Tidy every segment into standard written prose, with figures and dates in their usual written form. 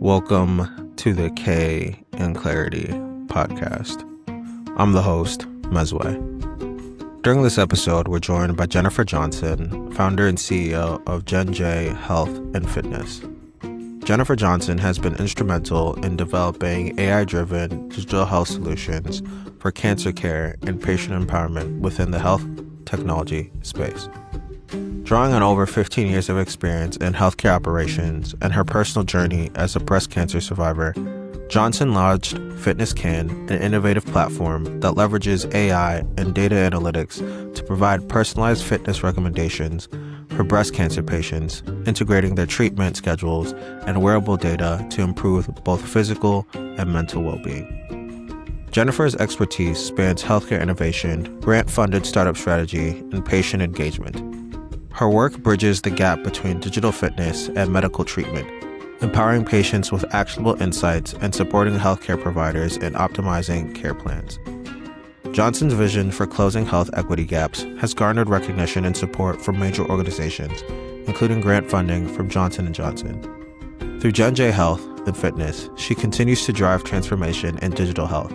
Welcome to the K in Clarity podcast. I'm the host, Mezue. During this episode, we're joined by Jennifer Johnson, founder and CEO of JennJ Health and Fitness. Jennifer Johnson has been instrumental in developing AI-driven digital health solutions for cancer care and patient empowerment within the health technology space. Drawing on over 15 years of experience in healthcare operations and her personal journey as a breast cancer survivor, Johnson launched Fitness Can, an innovative platform that leverages AI and data analytics to provide personalized fitness recommendations for breast cancer patients, integrating their treatment schedules and wearable data to improve both physical and mental well-being. Jennifer's expertise spans healthcare innovation, grant-funded startup strategy, and patient engagement. Her work bridges the gap between digital fitness and medical treatment, empowering patients with actionable insights and supporting healthcare providers in optimizing care plans. Johnson's vision for closing health equity gaps has garnered recognition and support from major organizations, including grant funding from Johnson & Johnson. Through JennJ Health and Fitness, she continues to drive transformation in digital health,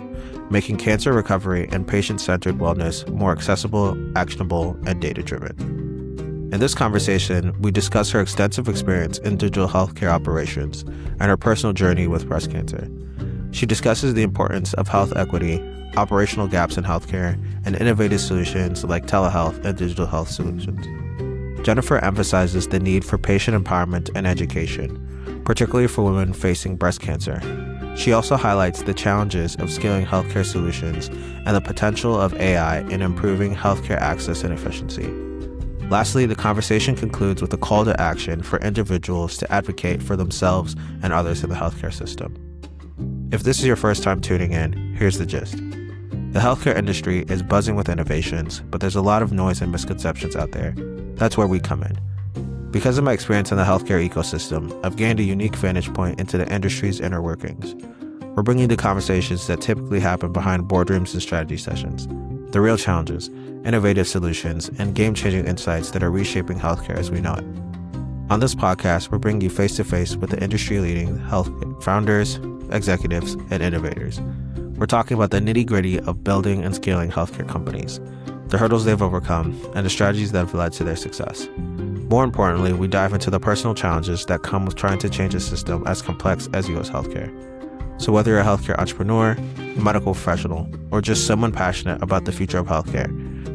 making cancer recovery and patient-centered wellness more accessible, actionable, and data-driven. In this conversation, we discuss her extensive experience in digital healthcare operations and her personal journey with breast cancer. She discusses the importance of health equity, operational gaps in healthcare, and innovative solutions like telehealth and digital health solutions. Jennifer emphasizes the need for patient empowerment and education, particularly for women facing breast cancer. She also highlights the challenges of scaling healthcare solutions and the potential of AI in improving healthcare access and efficiency. Lastly, the conversation concludes with a call to action for individuals to advocate for themselves and others in the healthcare system. If this is your first time tuning in, here's the gist. The healthcare industry is buzzing with innovations, but there's a lot of noise and misconceptions out there. That's where we come in. Because of my experience in the healthcare ecosystem, I've gained a unique vantage point into the industry's inner workings. We're bringing you conversations that typically happen behind boardrooms and strategy sessions. The real challenges, innovative solutions, and game-changing insights that are reshaping healthcare as we know it. On this podcast, we're bringing you face-to-face with the industry-leading health founders, executives, and innovators. We're talking about the nitty-gritty of building and scaling healthcare companies, the hurdles they've overcome, and the strategies that have led to their success. More importantly, we dive into the personal challenges that come with trying to change a system as complex as U.S. healthcare. So whether you're a healthcare entrepreneur, a medical professional, or just someone passionate about the future of healthcare,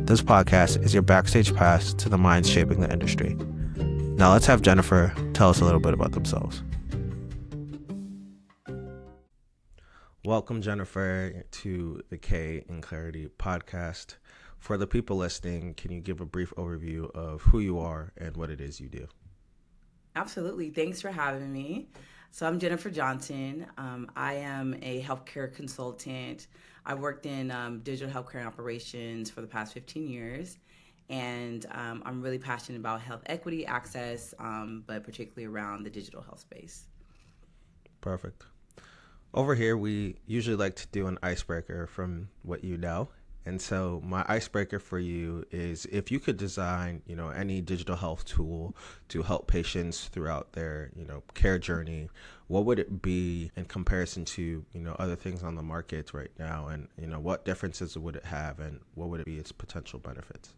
this podcast is your backstage pass to the minds shaping the industry. Now let's have Jennifer tell us a little bit about themselves. Welcome, Jennifer, to the K in Clarity podcast. For the people listening, can you give a brief overview of who you are and what it is you do? Absolutely. Thanks for having me. So I'm Jennifer Johnson. I am a healthcare consultant. I've worked in digital healthcare operations for the past 15 years. And I'm really passionate about health equity access, but particularly around the digital health space. Perfect. Over here, we usually like to do an icebreaker from what you know. And so my icebreaker for you is if you could design, any digital health tool to help patients throughout their, care journey, what would it be in comparison to, other things on the market right now? And, what differences would it have and what would it be its potential benefits?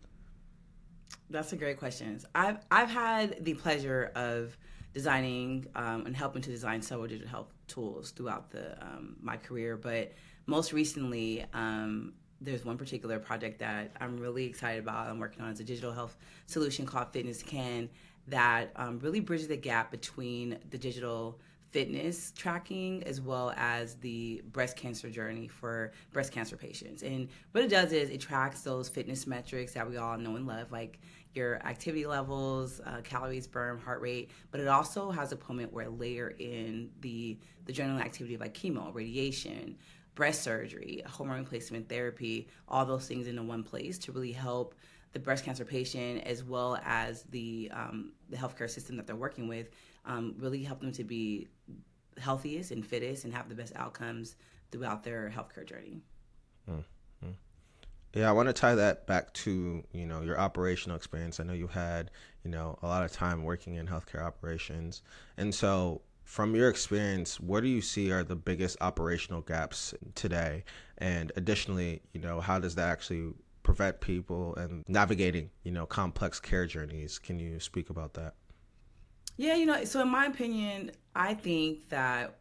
That's a great question. I've had the pleasure of designing and helping to design several digital health tools throughout my career. But most recently, there's one particular project that I'm really excited about. I'm working on as a digital health solution called Fitness Can that really bridges the gap between the digital fitness tracking as well as the breast cancer journey for breast cancer patients. And what it does is it tracks those fitness metrics that we all know and love, like your activity levels, calories burned, heart rate, but it also has a component where it layer in the general activity like chemo, radiation, breast surgery, hormone replacement therapy, all those things into one place to really help the breast cancer patient as well as the healthcare system that they're working with, really help them to be healthiest and fittest and have the best outcomes throughout their healthcare journey. Mm-hmm. Yeah, I want to tie that back to, your operational experience. I know you had, a lot of time working in healthcare operations. And so From your experience, what do you see are the biggest operational gaps today? And additionally, how does that actually prevent people and navigating, complex care journeys? Can you speak about that? Yeah, so in my opinion, I think that,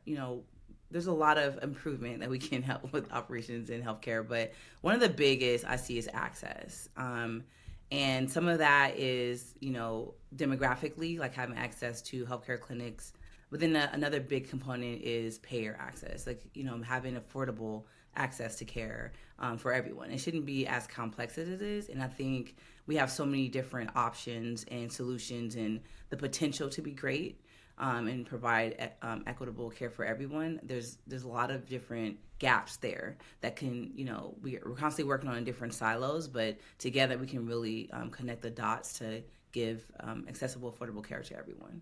there's a lot of improvement that we can help with operations in healthcare, but one of the biggest I see is access. And some of that is, demographically, like having access to healthcare clinics. But then another big component is payer access, like, having affordable access to care for everyone. It shouldn't be as complex as it is. And I think we have so many different options and solutions and the potential to be great and provide equitable care for everyone. There's a lot of different gaps there that can, we're constantly working on in different silos, but together we can really connect the dots to give accessible, affordable care to everyone.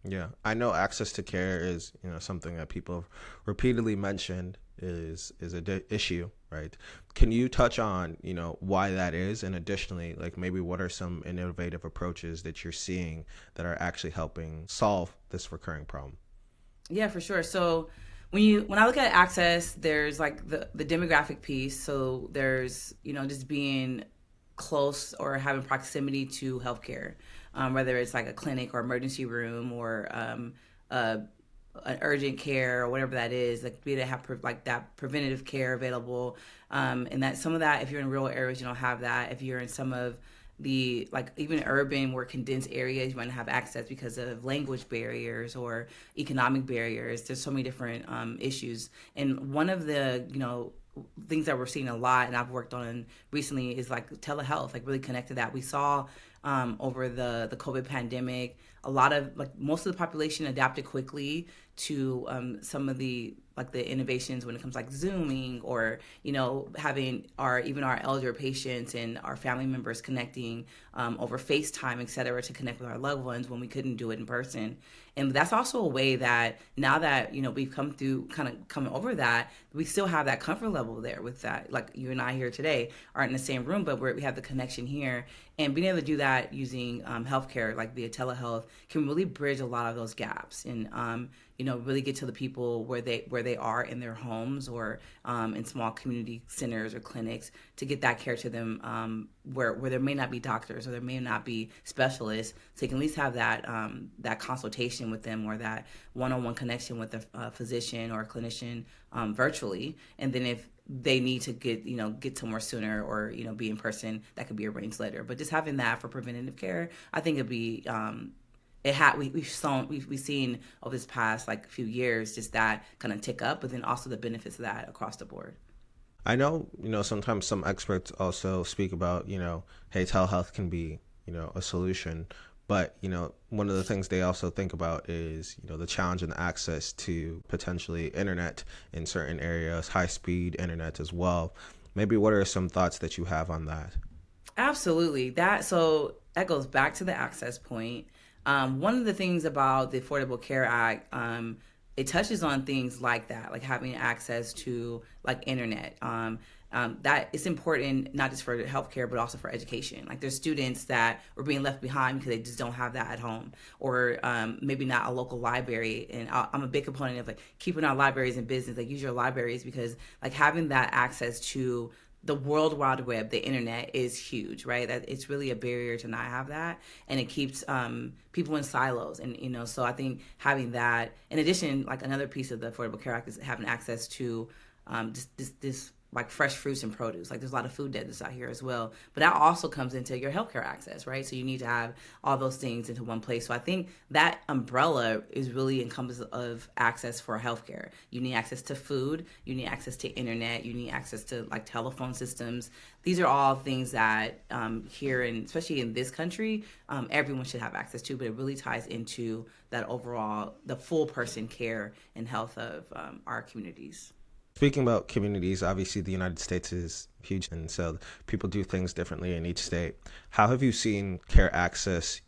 Yeah, I know access to care is something that people have repeatedly mentioned is a issue, right? Can you touch on why that is, and additionally, like maybe what are some innovative approaches that you're seeing that are actually helping solve this recurring problem? Yeah, for sure. So when I look at access, there's like the demographic piece. So there's just being close or having proximity to healthcare, whether it's like a clinic or emergency room or a an urgent care or whatever that is, like be able to have like that preventative care available, and that some of that, if you're in rural areas, you don't have that. If you're in some of the like even urban, more condensed areas, you might not have access because of language barriers or economic barriers. There's so many different issues, and one of the things that we're seeing a lot, and I've worked on recently, is like telehealth, like really connect to that. We saw over the COVID pandemic, a lot of like most of the population adapted quickly to some of the like the innovations when it comes like Zooming or having our elder patients and our family members connecting over FaceTime, et cetera, to connect with our loved ones when we couldn't do it in person. And that's also a way that now that we've come over that, we still have that comfort level there with that. Like you and I here today aren't in the same room, but we have the connection here, and being able to do that using healthcare like via telehealth can really bridge a lot of those gaps and really get to the people where they are in their homes or in small community centers or clinics to get that care to them where there may not be doctors or there may not be specialists, so you can at least have that consultation with them or that one-on-one connection with a physician or a clinician virtually. And then if they need to get somewhere sooner or be in person, that could be arranged later. But just having that for preventative care, I think it'd be we've seen over this past like few years just that kind of tick up, but then also the benefits of that across the board. I know, sometimes some experts also speak about, hey, telehealth can be, a solution. But, one of the things they also think about is, the challenge and access to potentially internet in certain areas, high speed internet as well. Maybe what are some thoughts that you have on that? Absolutely. That goes back to the access point. One of the things about the Affordable Care Act, it touches on things like that, like having access to like internet. That is important not just for healthcare but also for education. Like there's students that are being left behind because they just don't have that at home, or maybe not a local library. And I'm a big component of like keeping our libraries in business. Like use your libraries, because like having that access to the World Wide Web, the internet, is huge, right? That it's really a barrier to not have that, and it keeps people in silos. And so I think having that, in addition, like another piece of the Affordable Care Act is having access to this like fresh fruits and produce. Like there's a lot of food deserts out here as well, but that also comes into your healthcare access, right? So you need to have all those things into one place. So I think that umbrella is really encompassing of access for healthcare. You need access to food, you need access to internet, you need access to like telephone systems. These are all things that here, and especially in this country, everyone should have access to, but it really ties into that overall, the full person care and health of our communities. Speaking about communities, obviously the United States is huge, and so people do things differently in each state. How have you seen care access,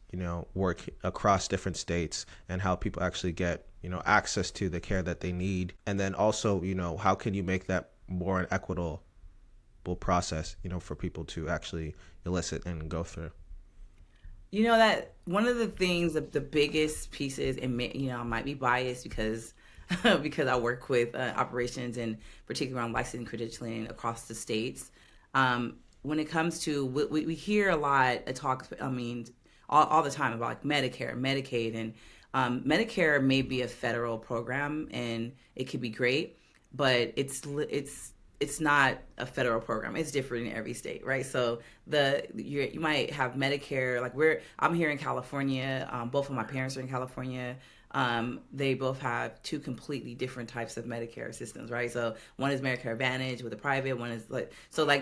work across different states, and how people actually get, access to the care that they need? And then also, how can you make that more an equitable process, for people to actually elicit and go through? You know that one of the things, the biggest pieces, and I might be biased because because I work with operations and particularly around licensing and credentialing across the states. When it comes to we hear a lot of talk. I mean, all the time about like Medicare, Medicaid, and Medicare may be a federal program and it could be great, but it's not a federal program. It's different in every state, right? So you might have Medicare. Like I'm here in California. Both of my parents are in California. They both have two completely different types of Medicare systems, right? So one is Medicare Advantage with a private, one is like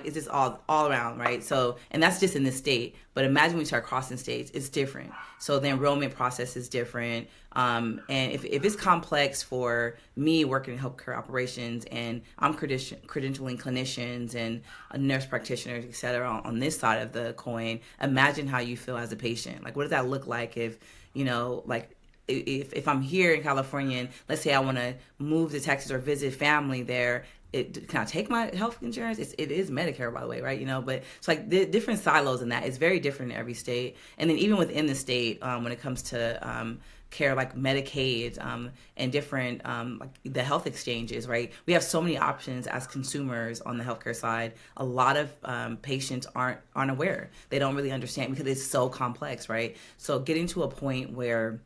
it's just all around, right? So, and that's just in this state. But imagine when we start crossing states, it's different. So the enrollment process is different. And if it's complex for me working in healthcare operations and I'm credentialing clinicians and nurse practitioners, et cetera, on this side of the coin, imagine how you feel as a patient. Like, what does that look like if, like, if I'm here in California and let's say I want to move to Texas or visit family there, can I take my health insurance? It is Medicare, by the way, right? But it's like the different silos in that. It's very different in every state. And then even within the state, when it comes to care like Medicaid and different like the health exchanges, right? We have so many options as consumers on the healthcare side. A lot of patients aren't aware. They don't really understand because it's so complex, right? So getting to a point where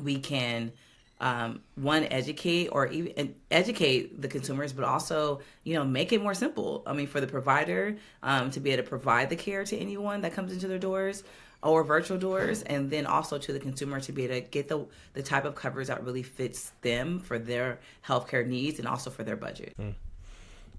we can one, educate or even educate the consumers, but also make it more simple. I mean, for the provider to be able to provide the care to anyone that comes into their doors or virtual doors, and then also to the consumer to be able to get the type of coverage that really fits them for their healthcare needs and also for their budget.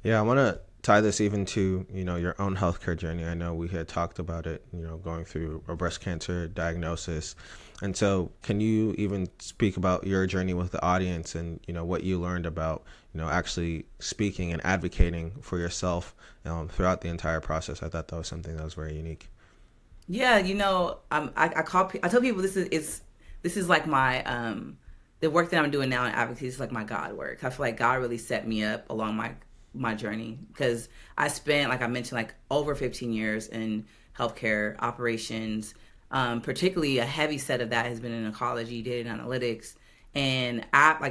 Yeah, I want to tie this even to your own healthcare journey. I know we had talked about it, going through a breast cancer diagnosis, and so can you even speak about your journey with the audience and what you learned about actually speaking and advocating for yourself throughout the entire process? I thought that was something that was very unique. Yeah, I tell people this is like my the work that I'm doing now in advocacy is like my God work. I feel like God really set me up along my journey because I spent, like I mentioned, like over 15 years in healthcare operations. Particularly a heavy set of that has been in oncology, data and analytics, and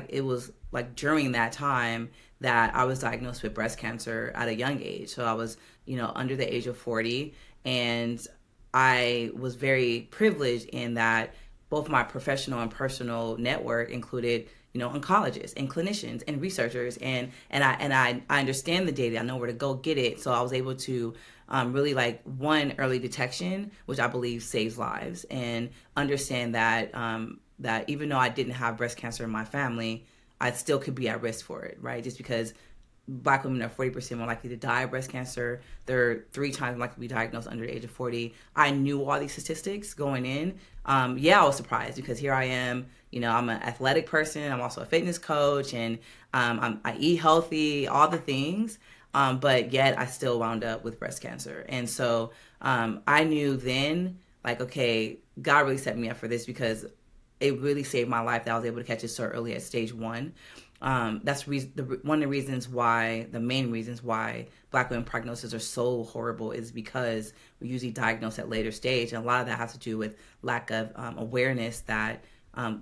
it was like during that time that I was diagnosed with breast cancer at a young age. So I was under the age of 40, and I was very privileged in that both my professional and personal network included oncologists and clinicians and researchers, and I understand the data. I know where to go get it. So I was able to really early detection, which I believe saves lives, and understand that that even though I didn't have breast cancer in my family, I still could be at risk for it, right? Just because Black women are 40% more likely to die of breast cancer. They're 3 times more likely to be diagnosed under the age of 40. I knew all these statistics going in. I was surprised because here I am. I'm an athletic person. I'm also a fitness coach, and I eat healthy, all the things. But yet I still wound up with breast cancer. And so I knew then, like, okay, God really set me up for this because it really saved my life that I was able to catch it so early at stage 1. That's one of the reasons why, the main reasons why Black women prognoses are so horrible is because we usually diagnose at later stage. And a lot of that has to do with lack of awareness that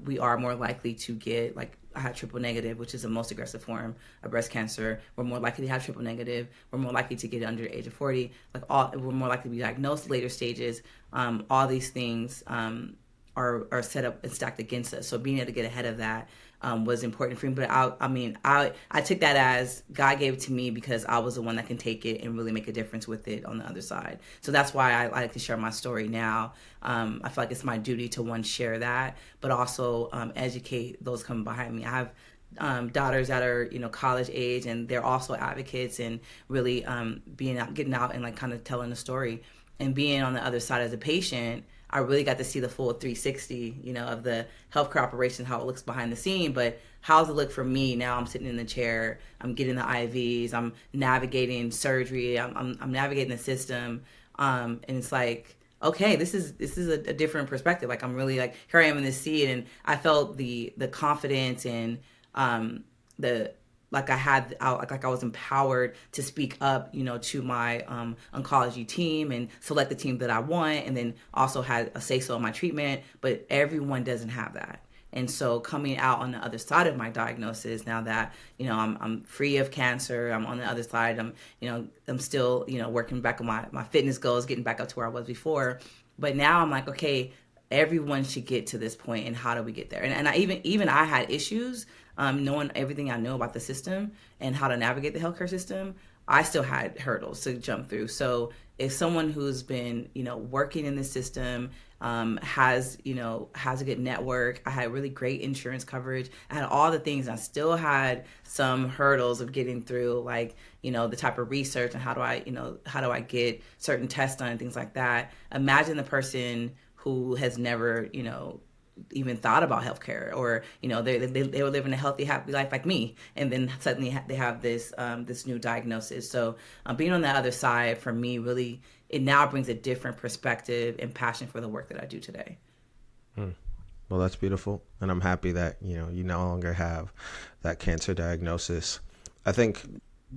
we are more likely to get, like, I had triple negative, which is the most aggressive form of breast cancer. We're more likely to have triple negative. We're more likely to get it under the age of 40. We're more likely to be diagnosed later stages. All these things are set up and stacked against us. So being able to get ahead of that was important for me. But I took that as God gave it to me because I was the one that can take it and really make a difference with it on the other side. So that's why I like to share my story now. I feel like it's my duty to, one, share that, but also educate those coming behind me. I have daughters that are college age, and they're also advocates and really getting out and like kind of telling the story. And being on the other side as a patient, I really got to see the full 360, of the healthcare operation, how it looks behind the scene. But how does it look for me? Now I'm sitting in the chair, I'm getting the IVs, I'm navigating surgery, I'm navigating the system, and it's like, okay, this is a different perspective. Like, I'm really, like, here I am in this seat, and I felt the confidence and the like I was empowered to speak up, to my oncology team and select the team that I want, and then also had a say so in my treatment. But everyone doesn't have that. And so coming out on the other side of my diagnosis, now that, I'm free of cancer, I'm on the other side, I'm still, working back on my fitness goals, getting back up to where I was before. But now I'm like, okay, everyone should get to this point, and how do we get there? And I even I had issues, knowing everything I know about the system and how to navigate the healthcare system. I still had hurdles to jump through. So if someone who's been, working in the system, has a good network, I had really great insurance coverage, I had all the things, I still had some hurdles of getting through, like, the type of research and how do I get certain tests done and things like that. Imagine the person who has never, even thought about healthcare, or they were living a healthy, happy life like me, and then suddenly they have this new diagnosis. So being on the other side, for me, really, it now brings a different perspective and passion for the work that I do today. Well, that's beautiful, and I'm happy that you no longer have that cancer diagnosis. I think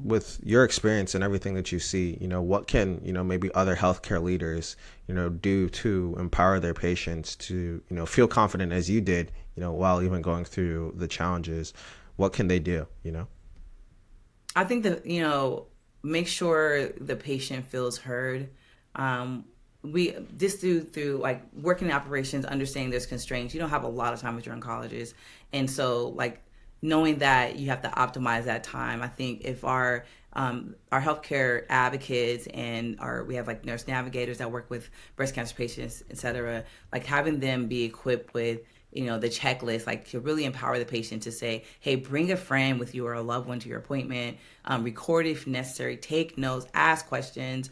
with your experience and everything that you see, what can, maybe other healthcare leaders, do to empower their patients to, feel confident as you did, while even going through the challenges? What can they do, I think that, make sure the patient feels heard. We just through like working in operations, understanding there's constraints. You don't have a lot of time with your oncologist. And so, like, knowing that you have to optimize that time. I think if our healthcare advocates and we have like nurse navigators that work with breast cancer patients, et cetera, like having them be equipped with, the checklist, like to really empower the patient to say, hey, bring a friend with you or a loved one to your appointment, record if necessary, take notes, ask questions.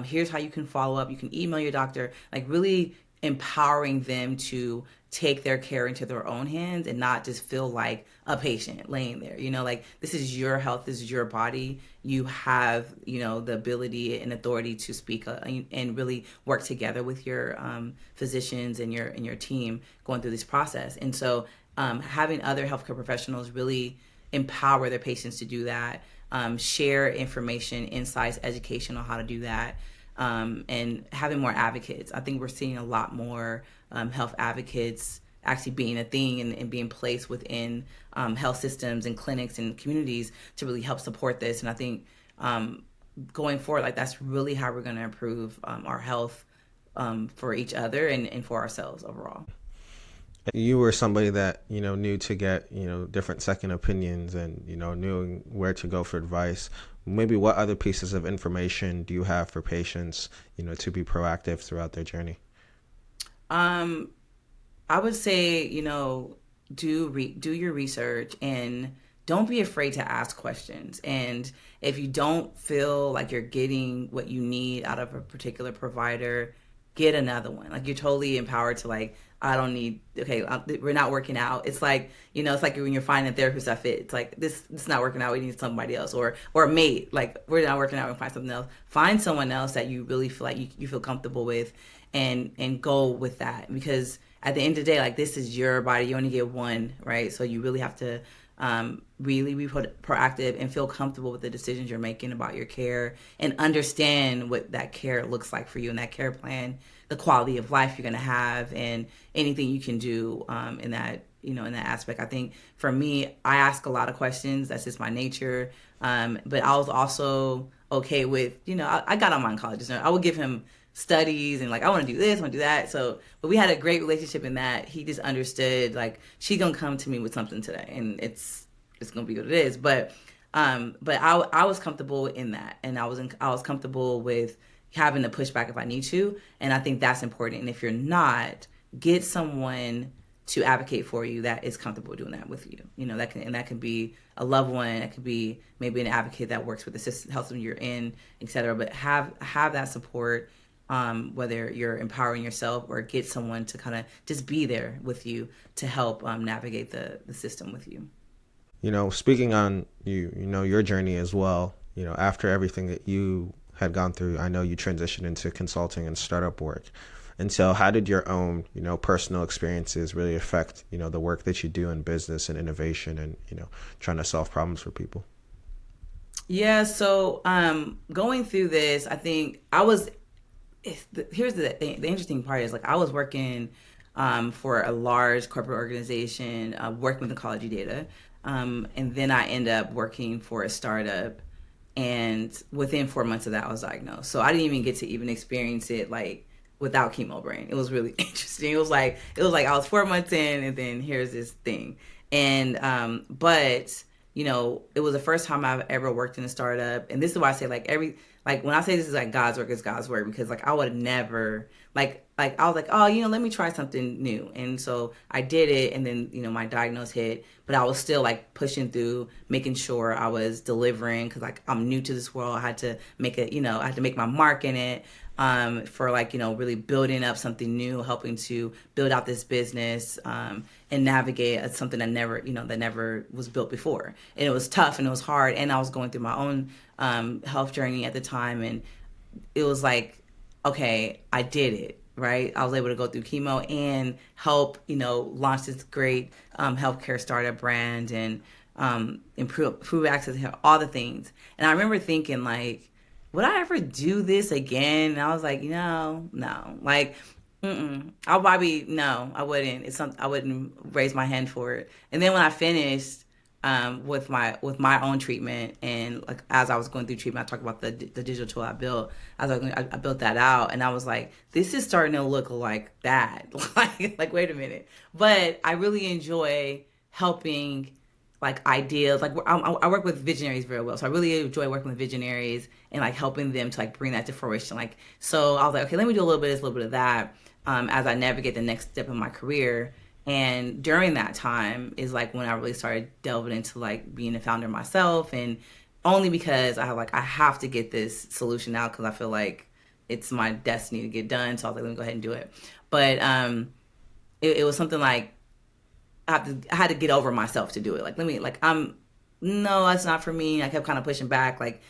Here's how you can follow up. You can email your doctor, like really empowering them to take their care into their own hands and not just feel like a patient laying there. Like, this is your health, this is your body. You have, the ability and authority to speak and really work together with your physicians and your team going through this process. And so having other healthcare professionals really empower their patients to do that, share information, insights, education on how to do that. And having more advocates. I think we're seeing a lot more health advocates actually being a thing and being placed within health systems and clinics and communities to really help support this. And I think going forward, like, that's really how we're going to improve our health for each other and for ourselves overall. You were somebody that, knew to get, different second opinions and, knew where to go for advice. Maybe what other pieces of information do you have for patients, to be proactive throughout their journey? I would say, do your research and don't be afraid to ask questions. And if you don't feel like you're getting what you need out of a particular provider, get another one. Like, you're totally empowered to, like, I don't need, we're not working out. It's like, it's like when you're finding a therapist that fit. It's like, this is not working out. We need somebody else, or a mate. Like, we're not working out. We find something else. Find someone else that you really feel like you feel comfortable with, and go with that. Because at the end of the day, like, this is your body. You only get one, right? So you really have to really be proactive and feel comfortable with the decisions you're making about your care, and understand what that care looks like for you and that care plan, the quality of life you're going to have, and anything you can do in that aspect. I think for me, I ask a lot of questions. That's just my nature. But I was also okay with, I got on my oncologist. I would give him studies and, like, I want to do this, I want to do that. So, but we had a great relationship in that he just understood, like, she's gonna come to me with something today, and it's gonna be what it is. But I was comfortable in that, and I was comfortable with having to push back if I need to, and I think that's important. And if you're not, get someone to advocate for you that is comfortable doing that with you. That can be a loved one, it could be maybe an advocate that works with the health system you're in, etc. But have that support. Whether you're empowering yourself or get someone to kind of just be there with you to help navigate the system with you. Speaking on your journey as well, after everything that you had gone through, I know you transitioned into consulting and startup work. And so how did your own, personal experiences really affect, the work that you do in business and innovation and, trying to solve problems for people? Yeah, so going through this, I think here's the thing. The interesting part is like I was working for a large corporate organization, working with oncology data, and then I end up working for a startup. And within 4 months of that, I was diagnosed. So I didn't even get to even experience it like without chemo brain. It was really interesting. It was like I was 4 months in, and then here's this thing. And but it was the first time I've ever worked in a startup. And this is why I say like when I say this is like God's work, it's God's work, because like I would never like I was like, oh, let me try something new. And so I did it, and then my diagnosis hit, but I was still like pushing through, making sure I was delivering, because like I'm new to this world. I had to I had to make my mark in it, for like really building up something new, helping to build out this business, and navigate something that never was built before. And it was tough and it was hard, and I was going through my own health journey at the time, and it was like, okay, I did it. Right, I was able to go through chemo and help, launch this great healthcare startup brand, and improve access to all the things. And I remember thinking, like, would I ever do this again? And I was like, no, like, I'll probably no, I wouldn't. It's something I wouldn't raise my hand for it. And then when I finished with my own treatment, and like as I was going through treatment, I talked about the digital tool I built. I built that out, and I was like, this is starting to look like that. like wait a minute. But I really enjoy helping like ideas. Like I work with visionaries very well, so I really enjoy working with visionaries and like helping them to like bring that to fruition. Like, so I was like, okay, let me do a little bit of this, a little bit of that, as I navigate the next step in my career. And during that time is like when I really started delving into like being a founder myself, and only because I have to get this solution out, because I feel like it's my destiny to get done. So I was like, let me go ahead and do it. But it was something like I had to get over myself to do it. Like, no, that's not for me. I kept kind of pushing back, like,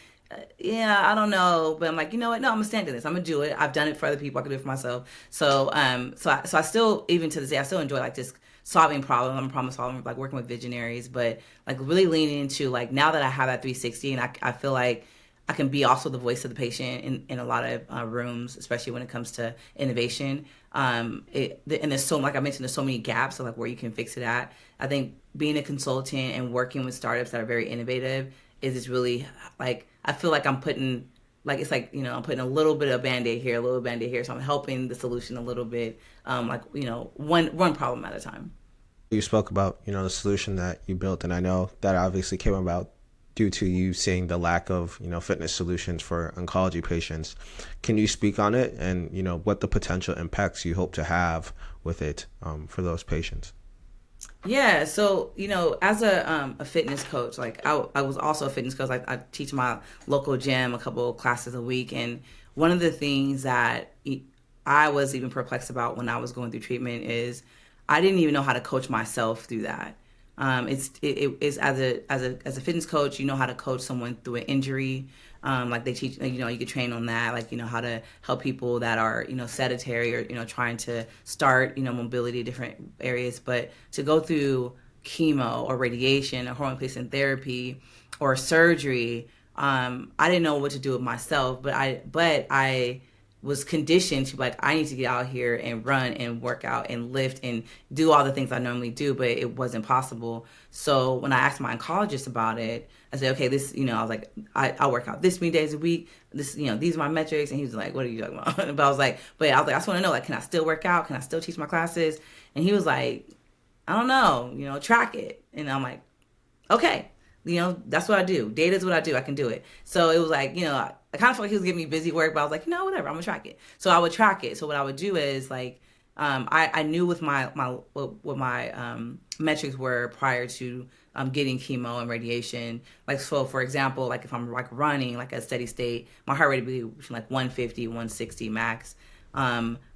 yeah, I don't know, but I'm like, you know what? No, I'm gonna stand in this. I'm gonna do it. I've done it for other people. I can do it for myself. So, so I still, even to this day, I still enjoy like just solving problems. I'm a problem solver, like working with visionaries, but like really leaning into like now that I have that 360, and I feel like I can be also the voice of the patient in a lot of rooms, especially when it comes to innovation. And there's so, like I mentioned, there's so many gaps of like where you can fix it at. I think being a consultant and working with startups that are very innovative is just really like, I feel like I'm putting, like, it's like, I'm putting a little bit of Band-Aid here, a little Band-Aid here. So I'm helping the solution a little bit, one problem at a time. You spoke about, the solution that you built, and I know that obviously came about due to you seeing the lack of, fitness solutions for oncology patients. Can you speak on it and, what the potential impacts you hope to have with it for those patients? Yeah, so as a fitness coach, like I was also a fitness coach. Like I teach my local gym a couple of classes a week, and one of the things that I was even perplexed about when I was going through treatment is I didn't even know how to coach myself through that. It's as a fitness coach, you know how to coach someone through an injury. Like they teach, you could train on that, like, how to help people that are, sedentary or, trying to start, mobility in different areas. But to go through chemo or radiation or hormone replacement therapy or surgery, I didn't know what to do with myself, but I was conditioned to like, I need to get out here and run and work out and lift and do all the things I normally do, but it wasn't possible. So when I asked my oncologist about it, I said, okay, this, I was like, I work out this many days a week. This, these are my metrics. And he was like, what are you talking about? But I was like, I just want to know, like, can I still work out? Can I still teach my classes? And he was like, I don't know, track it. And I'm like, okay. That's what I do. Data is what I do. I can do it. So it was like, I kind of felt like he was giving me busy work, but I was like, whatever, I'm gonna track it. So I would track it. So what I would do is like, I knew what my metrics were prior to getting chemo and radiation. Like, so for example, like if I'm like running like a steady state, my heart rate would be between like 150, 160 max.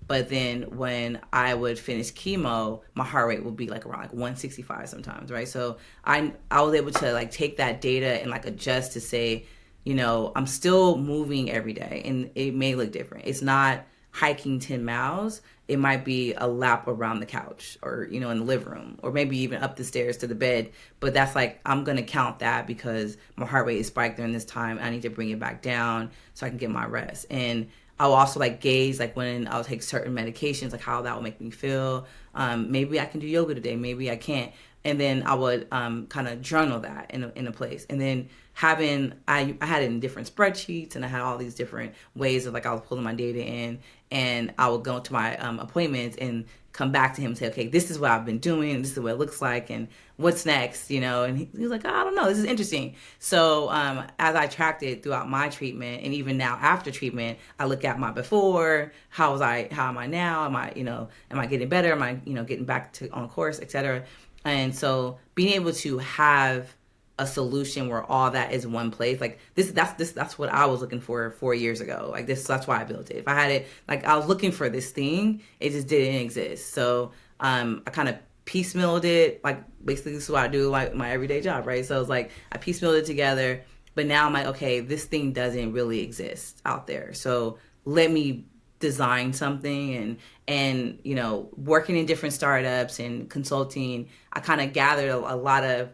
But then when I would finish chemo, my heart rate would be like around like 165 sometimes, right? So I was able to like take that data and like adjust to say, I'm still moving every day, and it may look different. It's not hiking 10 miles, it might be a lap around the couch or, in the living room, or maybe even up the stairs to the bed. But that's like, I'm going to count that because my heart rate is spiked during this time. I need to bring it back down so I can get my rest. And I'll also like gauge like when I'll take certain medications, like how that will make me feel. Maybe I can do yoga today, maybe I can't. And then I would kind of journal that in a place. And then I had it in different spreadsheets, and I had all these different ways of like I was pulling my data in, and I would go to my appointments and come back to him and say, okay, this is what I've been doing, and this is what it looks like, and what's next, And he was like, oh, I don't know, this is interesting. So as I tracked it throughout my treatment, and even now after treatment, I look at my before, how am I now? Am I getting better? Am I, getting back on course, et cetera? And so being able to have a solution where all that is one place, like that's what I was looking for 4 years ago. Like that's why I built it. If I had it, like I was looking for this thing, it just didn't exist. So I kind of piecemealed it. Like basically this is what I do, like my everyday job, right? So it's like I piecemealed it together, but now I'm like, okay, this thing doesn't really exist out there. So let me design something, and working in different startups and consulting, I kind of gathered a lot of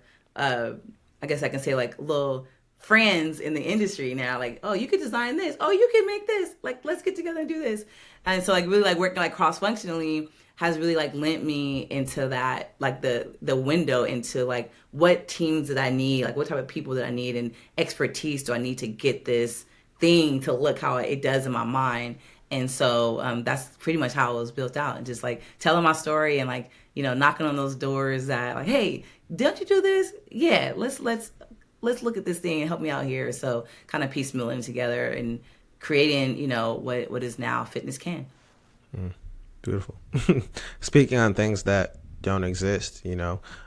I guess I can say like little friends in the industry now, like, oh, you could design this, oh, you can make this, like let's get together and do this. And so like really like working like cross-functionally has really like lent me into that, like the window into like what teams that I need, like what type of people that I need and expertise do I need to get this thing to look how it does in my mind. And so that's pretty much how it was built out, and just like telling my story and like, knocking on those doors that like, hey, don't you do this? Yeah, let's look at this thing and help me out here. So kind of piecemealing together and creating, what is now Fitness Can. Beautiful. Speaking on things that don't exist,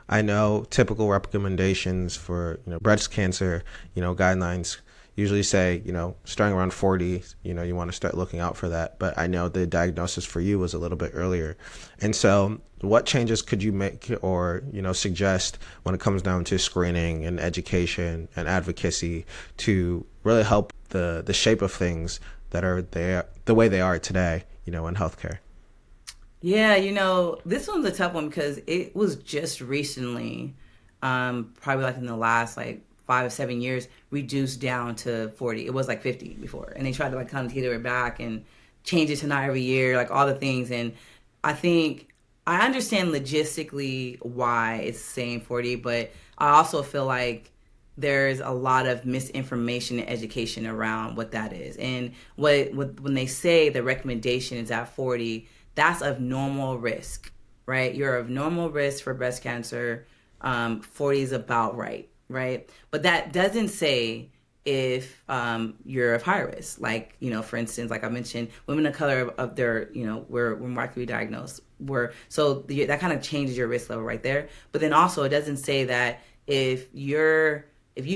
I know typical recommendations for, breast cancer, guidelines usually say, starting around 40, you want to start looking out for that. But I know the diagnosis for you was a little bit earlier. And so what changes could you make or, suggest when it comes down to screening and education and advocacy to really help the shape of things that are there, the way they are today, in healthcare? Yeah, this one's a tough one because it was just recently, probably like in the last like 5 or 7 years, reduced down to 40. It was like 50 before, and they tried to like kind of teeter it back and change it to not every year, like all the things. And I think I understand logistically why it's saying 40, but I also feel like there's a lot of misinformation and education around what that is. And when they say the recommendation is at 40, that's of normal risk, right? You're of normal risk for breast cancer. 40 is about right? But that doesn't say if you're of high risk. Like, for instance, like I mentioned, women of color of their, we're markedly diagnosed. That kind of changes your risk level right there. But then also it doesn't say that if you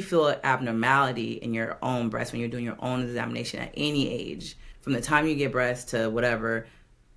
feel an abnormality in your own breast when you're doing your own examination at any age, from the time you get breast to whatever,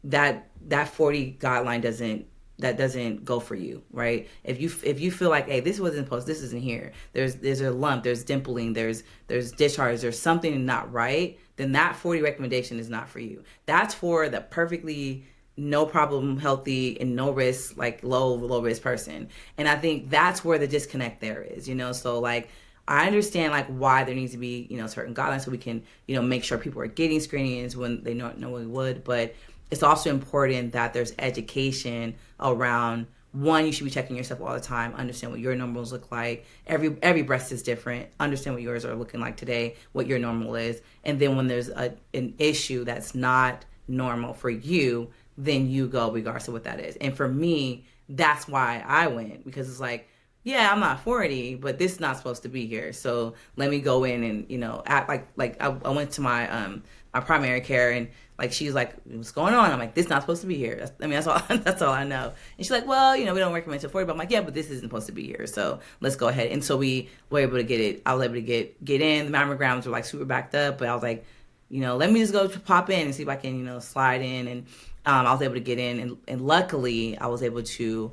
that 40 guideline doesn't go for you, right? If you feel like, hey, this wasn't supposed, this isn't here, there's a lump, there's dimpling, there's discharge, there's something not right, then that 40 recommendation is not for you. That's for the perfectly no problem, healthy, and no risk, like low risk person. And I think that's where the disconnect there is, so like I understand like why there needs to be, certain guidelines so we can, make sure people are getting screenings when they normally would, but it's also important that there's education around, one, you should be checking yourself all the time, understand what your normals look like. Every breast is different. Understand what yours are looking like today, what your normal is. And then when there's an issue that's not normal for you, then you go regardless of what that is. And for me, that's why I went, because it's like, yeah, I'm not 40, but this is not supposed to be here. So let me go in and, act like I went to my primary care, and like she's like, what's going on? I'm like, this is not supposed to be here. That's all that's all I know. And she's like, well, we don't recommend till 40, but I'm like, yeah, but this isn't supposed to be here. So let's go ahead. And so we were able to get it. I was able to get in. The mammograms were like super backed up, but I was like, let me just go pop in and see if I can, slide in. And I was able to get in, and luckily I was able to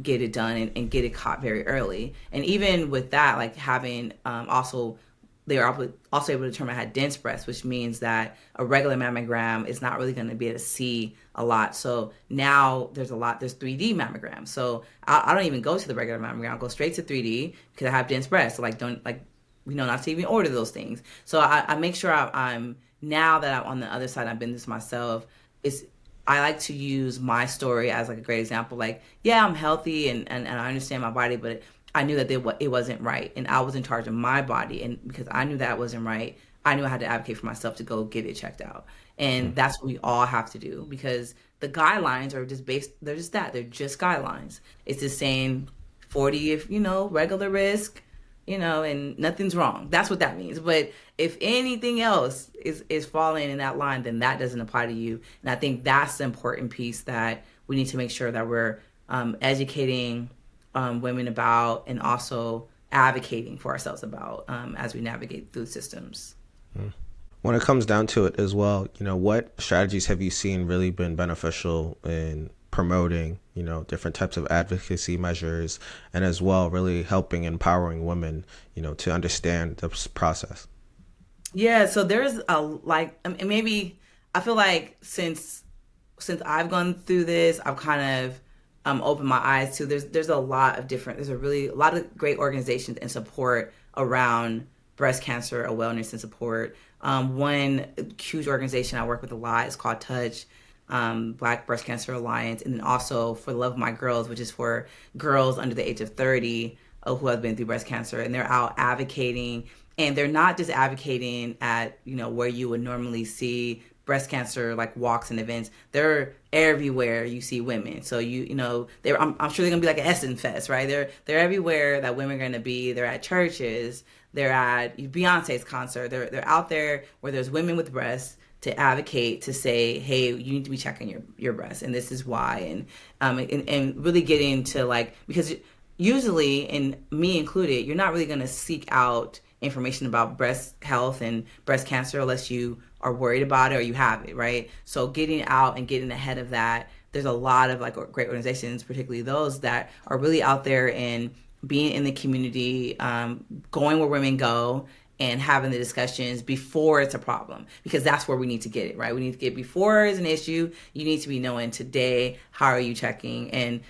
get it done and get it caught very early. And even with that, like having also they were also able to determine I had dense breasts, which means that a regular mammogram is not really going to be able to see a lot. So now there's 3D mammograms. So I don't even go to the regular mammogram. I'll go straight to 3D because I have dense breasts. So not to even order those things. So I make sure I'm now that I'm on the other side, I've been this myself. I like to use my story as like a great example. Like, yeah, I'm healthy and I understand my body, but I knew that it wasn't right. And I was in charge of my body. And because I knew that wasn't right, I knew I had to advocate for myself to go get it checked out. And that's what we all have to do, because the guidelines are they're just that. They're just guidelines. It's just saying 40 if, regular risk, and nothing's wrong. That's what that means. But if anything else is falling in that line, then that doesn't apply to you. And I think that's the important piece that we need to make sure that we're educating women about, and also advocating for ourselves about as we navigate through systems. When it comes down to it as well, what strategies have you seen really been beneficial in promoting, different types of advocacy measures, and as well really helping empowering women, to understand this process? Yeah, so there's maybe I feel like since I've gone through this, I've kind of opened my eyes to there's a lot of great organizations and support around breast cancer wellness and support. One huge organization I work with a lot is called Touch, Black Breast Cancer Alliance, and then also For the Love of My Girls, which is for girls under the age of 30 who have been through breast cancer, and they're out advocating. And they're not just advocating at where you would normally see breast cancer like walks and events. They're everywhere you see women. So I'm sure they're gonna be like an Essence Fest, right? They're everywhere that women are gonna be. They're at churches. They're at Beyonce's concert. They're out there where there's women with breasts to advocate, to say, hey, you need to be checking your breasts, and this is why, and really get into because usually, and me included, you're not really gonna seek out information about breast health and breast cancer unless you are worried about it or you have it, right? So getting out and getting ahead of that, there's a lot of great organizations, particularly those that are really out there and being in the community, going where women go and having the discussions before it's a problem, because that's where we need to get it, right? We need to get before it's an issue. You need to be knowing today, how are you checking? And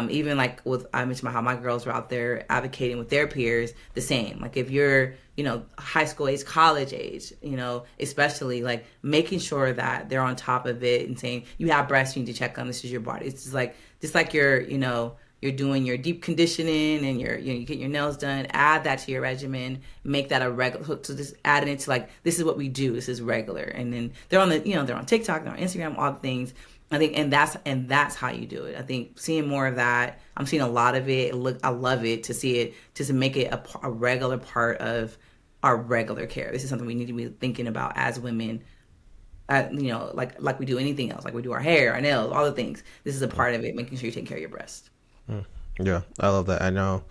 even I mentioned how my girls were out there advocating with their peers, the same. If you're, high school age, college age, especially making sure that they're on top of it and saying, you have breasts, you need to check on, this is your body. It's just like you're doing your deep conditioning and you get your nails done, add that to your regimen, make that a regular, so just add it to this is what we do, this is regular. And then they're on they're on TikTok, they're on Instagram, all the things. I think, and that's how you do it. I think seeing more of that, I'm seeing a lot of it. I love it to see it, to make it a regular part of our regular care. This is something we need to be thinking about as women. Like we do anything else, like we do our hair, our nails, all the things. This is a part of it, making sure you take care of your breast. Yeah, I love that. I know,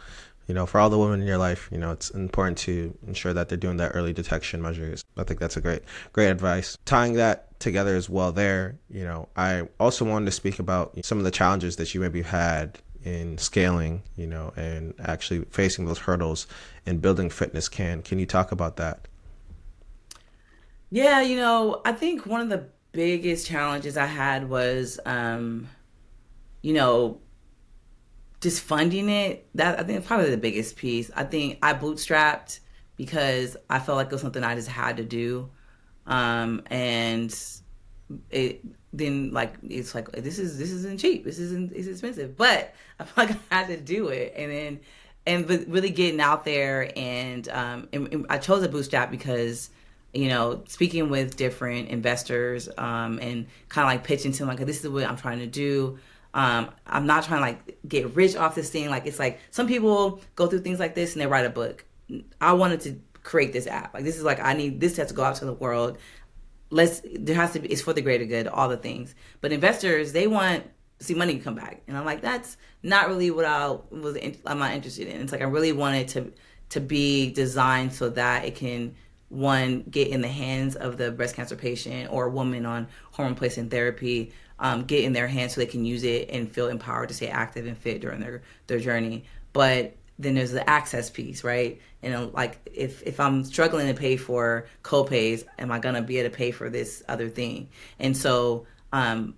for all the women in your life, it's important to ensure that they're doing that early detection measures. I think that's a great advice. Tying that together as well there, I also wanted to speak about some of the challenges that you maybe had in scaling, and actually facing those hurdles in building Fitness Can. Can you talk about that? Yeah, I think one of the biggest challenges I had was, just funding it. That I think is probably the biggest piece. I think I bootstrapped because I felt like it was something I just had to do, and it then it's this isn't cheap. It's expensive, but I felt like I had to do it, and really getting out there and I chose a bootstrap because speaking with different investors and kind of pitching to them this is what I'm trying to do. I'm not trying to get rich off this thing. It's some people go through things like this and they write a book. I wanted to create this app. This is I need this to have to go out to the world. There has to be, it's for the greater good, all the things. But investors, they want to see money come back. And I'm that's not really what I'm not interested in. It's I really wanted to be designed so that it can, one, get in the hands of the breast cancer patient or a woman on hormone replacement therapy, get in their hands so they can use it and feel empowered to stay active and fit during their journey. But then there's the access piece, right? And like if I'm struggling to pay for co-pays, am I gonna be able to pay for this other thing? And so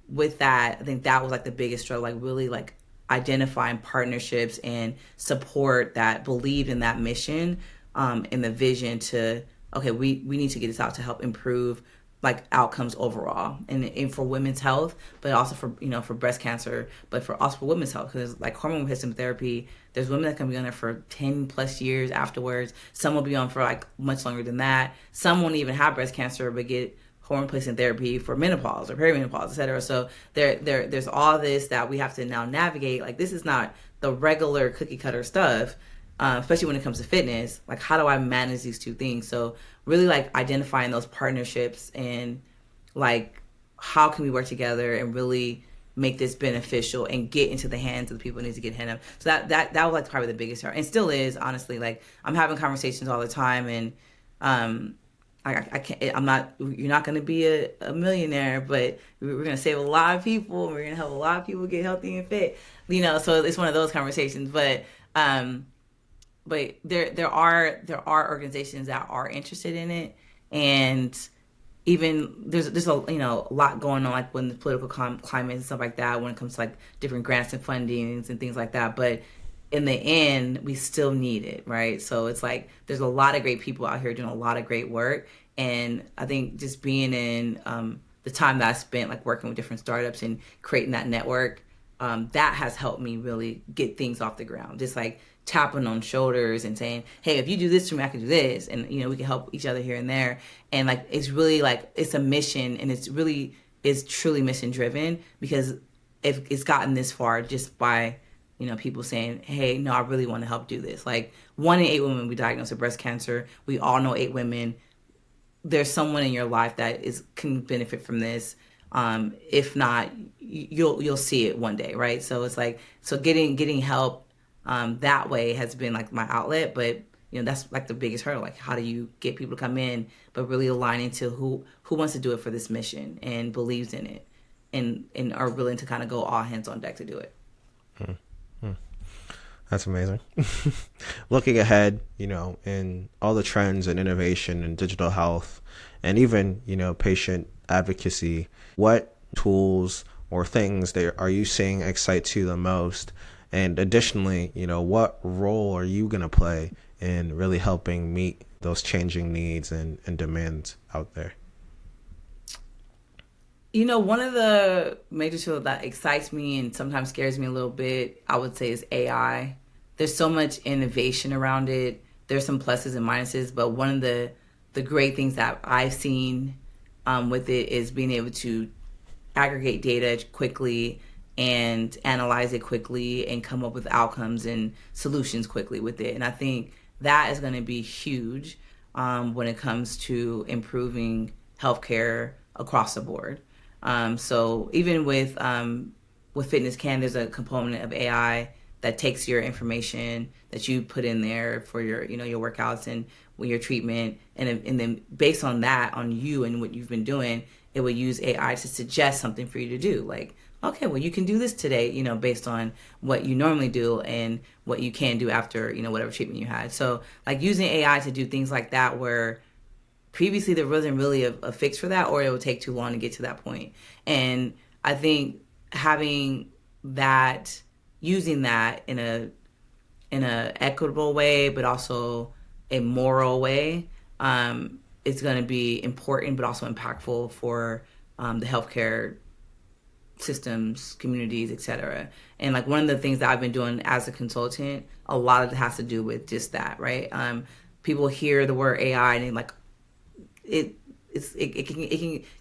with that, I think that was like the biggest struggle, like really like identifying partnerships and support that believed in that mission, and the vision to, okay, we need to get this out to help improve like outcomes overall, and for women's health, but also for, you know, for breast cancer, but for also for women's health, because like hormone replacement therapy, there's women that can be on there for 10 plus years afterwards. Some will be on for like much longer than that. Some won't even have breast cancer but get hormone replacement therapy for menopause or perimenopause, etc. So there's all this that we have to now navigate. Like, this is not the regular cookie cutter stuff, especially when it comes to fitness. Like, how do I manage these two things? So really like identifying those partnerships and like how can we work together and really make this beneficial and get into the hands of the people who need to get hand of. So that was like probably the biggest part, and still is, honestly. Like, I'm having conversations all the time, and I can't. I'm not. You're not going to be a millionaire, but we're going to save a lot of people, and we're going to help a lot of people get healthy and fit. You know, so it's one of those conversations. But there are organizations that are interested in it, and even there's a, you know, a lot going on, like when the political climate and stuff like that, when it comes to like different grants and fundings and things like that. But in the end, we still need it, right? So it's like there's a lot of great people out here doing a lot of great work, and I think just being in the time that I spent like working with different startups and creating that network, that has helped me really get things off the ground. Just like tapping on shoulders and saying, hey, if you do this for me, I can do this. And, you know, we can help each other here and there. And like, it's really like, it's a mission, and it's really is truly mission driven, because if it's gotten this far just by, you know, people saying, hey, no, I really want to help do this. Like, 1 in 8 women will be diagnosed with breast cancer. We all know 8 women. There's someone in your life that can benefit from this. If not, you'll see it one day, right? So it's like, so getting help that way has been like my outlet. But, you know, that's like the biggest hurdle. Like, how do you get people to come in, but really aligning to who wants to do it for this mission and believes in it, and are willing to kind of go all hands on deck to do it. That's amazing. Looking ahead, you know, in all the trends and innovation in digital health, and even, you know, patient advocacy, what tools or things are you seeing excite you the most? And additionally, you know, what role are you going to play in really helping meet those changing needs and demands out there? You know, one of the major tools that excites me and sometimes scares me a little bit, I would say, is AI. There's so much innovation around it. There's some pluses and minuses, but one of the great things that I've seen with it is being able to aggregate data quickly and analyze it quickly and come up with outcomes and solutions quickly with it. And I think that is going to be huge when it comes to improving healthcare across the board. So even with Fitness Can, there's a component of AI that takes your information that you put in there for your, you know, your workouts and your treatment, and then based on that, on you and what you've been doing, it will use AI to suggest something for you to do. Like, okay, well, you can do this today, you know, based on what you normally do and what you can do after, you know, whatever treatment you had. So like using AI to do things like that, where previously there wasn't really a fix for that, or it would take too long to get to that point. And I think having that, using that in a equitable way, but also a moral way, is going to be important, but also impactful for the healthcare systems, communities, etc. And like one of the things that I've been doing as a consultant, a lot of it has to do with just that, right? People hear the word AI and they're like, it can,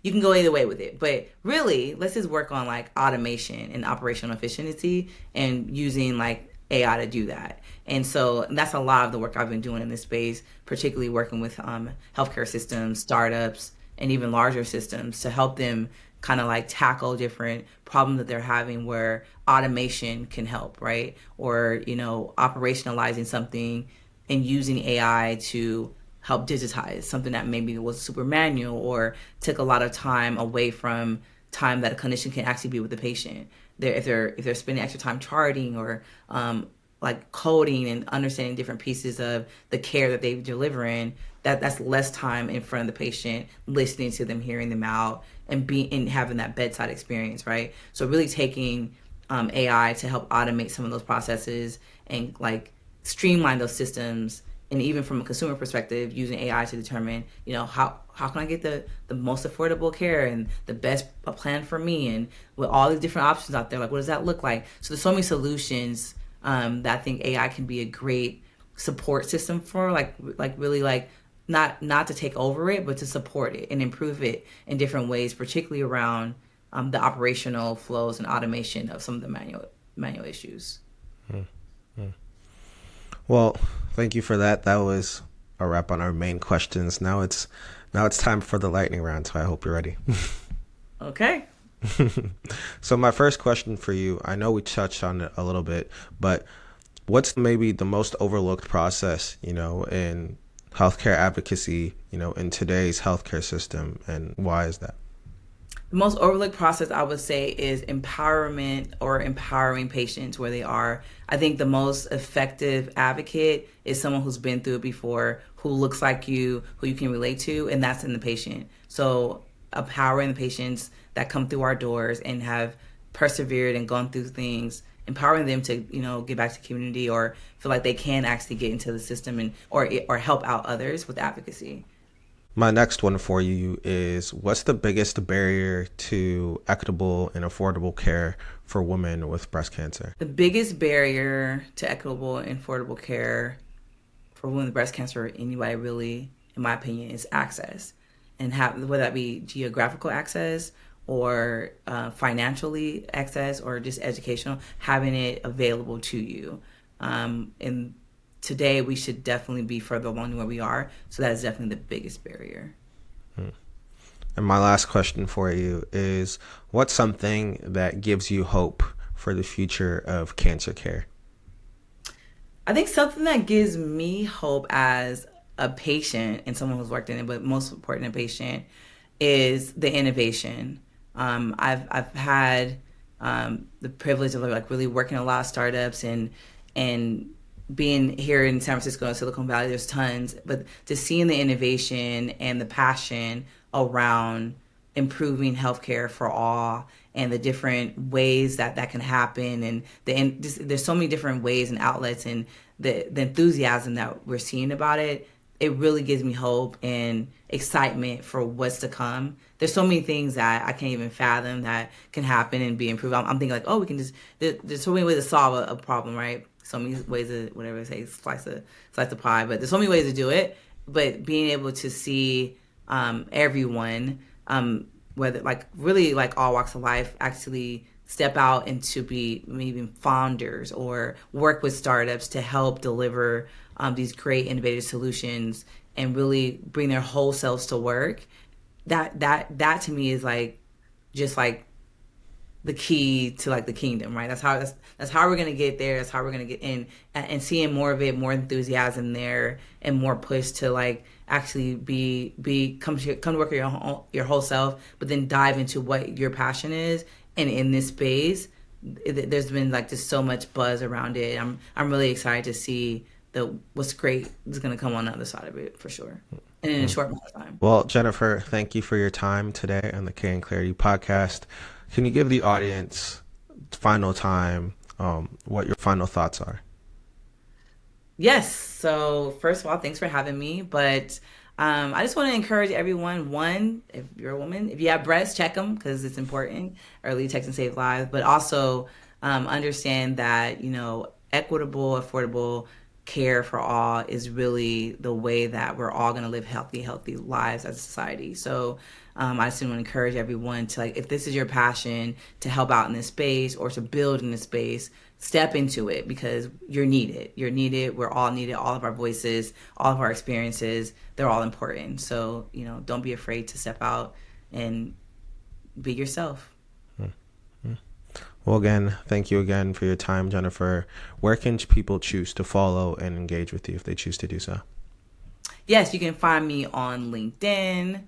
you can go either way with it, but really let's just work on like automation and operational efficiency and using like AI to do that. And so that's a lot of the work I've been doing in this space, particularly working with healthcare systems, startups, and even larger systems to help them kind of like tackle different problems that they're having where automation can help, right? Or, you know, operationalizing something and using AI to help digitize something that maybe was super manual or took a lot of time away from time that a clinician can actually be with the patient. If they're spending extra time charting or like coding and understanding different pieces of the care that they're delivering, that's less time in front of the patient, listening to them, hearing them out, and having that bedside experience, right? So really taking AI to help automate some of those processes and like streamline those systems, and even from a consumer perspective, using AI to determine, how can I get the most affordable care and the best plan for me, and with all the different options out there, like what does that look like? So there's so many solutions that I think AI can be a great support system for, like really like not to take over it, but to support it and improve it in different ways, particularly around the operational flows and automation of some of the manual issues. Well, thank you for that. That was a wrap on our main questions. Now it's time for the lightning round, so I hope you're ready. Okay. So my first question for you, I know we touched on it a little bit, but what's maybe the most overlooked process, in healthcare advocacy, in today's healthcare system, and why is that? The most overlooked process, I would say, is empowerment or empowering patients where they are. I think the most effective advocate is someone who's been through it before, who looks like you, who you can relate to, and that's in the patient. So empowering the patients that come through our doors and have persevered and gone through things, empowering them to, get back to community or feel like they can actually get into the system and or help out others with advocacy. My next one for you is, what's the biggest barrier to equitable and affordable care for women with breast cancer? The biggest barrier to equitable and affordable care for women with breast cancer, or anybody really, in my opinion, is access. And whether that be geographical access or financially access or just educational, having it available to you. And today we should definitely be further along than where we are. So that is definitely the biggest barrier. And my last question for you is, what's something that gives you hope for the future of cancer care? I think something that gives me hope as a patient and someone who's worked in it, but most important, a patient, is the innovation. I've had the privilege of like really working a lot of startups and being here in San Francisco and Silicon Valley, there's tons, but just seeing the innovation and the passion around improving healthcare for all and the different ways that can happen, and there's so many different ways and outlets, and the enthusiasm that we're seeing about it, it really gives me hope and excitement for what's to come. There's so many things that I can't even fathom that can happen and be improved. I'm thinking like, we can just, there's so many ways to solve a problem, right? So many ways to, whatever I say, slice the pie, but there's so many ways to do it. But being able to see everyone, whether like really like all walks of life, actually step out and to be maybe founders or work with startups to help deliver these great innovative solutions and really bring their whole selves to work. That to me is like just like the key to like the kingdom, right? That's how we're gonna get there. That's how we're gonna get in, and seeing more of it, more enthusiasm there, and more push to like actually come to work with your whole self, but then dive into what your passion is. And in this space, there's been like just so much buzz around it. I'm really excited to see what's great is gonna come on the other side of it for sure, and in a short amount of time. Well, Jennifer, thank you for your time today on the K in Clarity podcast. Can you give the audience final time what your final thoughts are? Yes. So first of all, thanks for having me. But I just want to encourage everyone. One, if you're a woman, if you have breasts, check them because it's important. Early detection saves lives. But also understand that, equitable, affordable care for all is really the way that we're all going to live healthy lives as a society. So I just want to encourage everyone to, like, if this is your passion to help out in this space or to build in this space, step into it because you're needed. You're needed. We're all needed. All of our voices, all of our experiences, they're all important. So, don't be afraid to step out and be yourself. Well, again, thank you again for your time, Jennifer. Where can people choose to follow and engage with you if they choose to do so? Yes, you can find me on LinkedIn.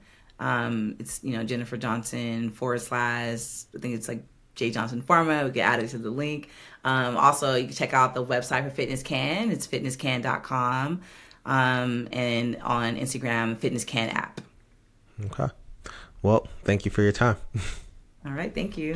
It's, Jennifer Johnson / I think it's like J Johnson Pharma. We get added to the link. Also, you can check out the website for Fitness Can. It's fitnesscan.com. And on Instagram, Fitness Can app. Okay. Well, thank you for your time. All right. Thank you.